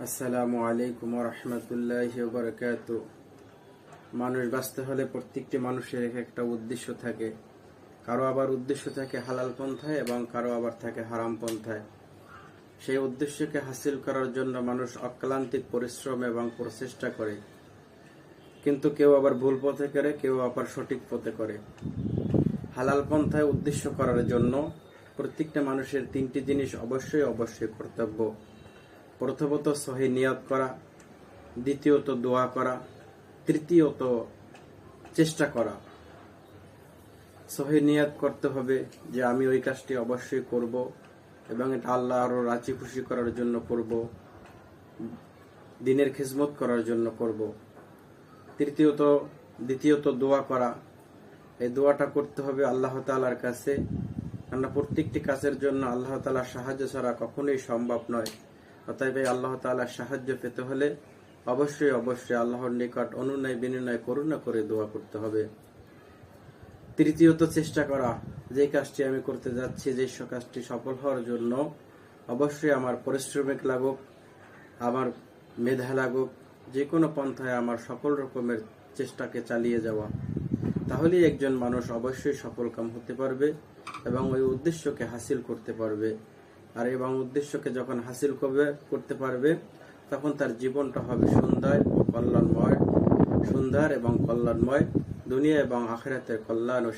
আসসালামু আলাইকুম ওয়া রাহমাতুল্লাহি ওয়া বারাকাতুহু। মানুষ বাঁচতে হলে প্রত্যেকটি মানুষের একটা উদ্দেশ্য থাকে। কারো আবার উদ্দেশ্য থাকে হালাল পন্থায় এবং কারো আবার থাকে হারাম পন্থায়। সেই উদ্দেশ্যকে হাসিল করার জন্য মানুষ অক্লান্তিক পরিশ্রম এবং প্রচেষ্টা করে, কিন্তু কেউ আবার ভুল পথে করে, কেউ আবার সঠিক পথে করে। হালাল পন্থায় উদ্দেশ্য করার জন্য প্রত্যেকটা মানুষের তিনটি জিনিস অবশ্যই কর্তব্য। প্রথমত সহি নিয়ত করা, দ্বিতীয়ত দোয়া করা, তৃতীয়ত চেষ্টা করা। সহি নিয়ত করতে হবে যে আমি ওই কাজটি অবশ্যই করব এবং এটা আল্লাহর রাজি খুশি করার জন্য করব, দ্বীনের খিদমত করার জন্য করব। দ্বিতীয়ত দোয়া করা। এই দোয়াটা করতে হবে আল্লাহ তাআলার কাছে, কেননা প্রত্যেকটি কাজের জন্য আল্লাহ তাআলার সাহায্য ছাড়া কখনোই সম্ভব নয়। অতএব আল্লাহ তাআলার সাহায্য পেতে হলে অবশ্যই আল্লাহর নিকট অনুনয় বিনয় করুণা করে দোয়া করতে হবে। তৃতীয়ত চেষ্টা করা। যে কাজটি আমি করতে যাচ্ছি, যে কাজটি সফল হওয়ার জন্য অবশ্যই আমার পরিশ্রমিক লাগুক, আমার মেধা লাগুক, যে কোনো পন্থায় আমার সকল রকমের চেষ্টাকে চালিয়ে যাওয়া। তাহলেই একজন মানুষ অবশ্যই সফলকাম হতে পারবে এবং ওই উদ্দেশ্যকে হাসিল করতে পারবে। আর এবং উদ্দেশ্যকে যখন হাসিল করতে পারবে, তখন তার জীবনটা হবে সুন্দর এবং কল্যাণময়, দুনিয়া এবং আখিরাতের কল্যাণ ও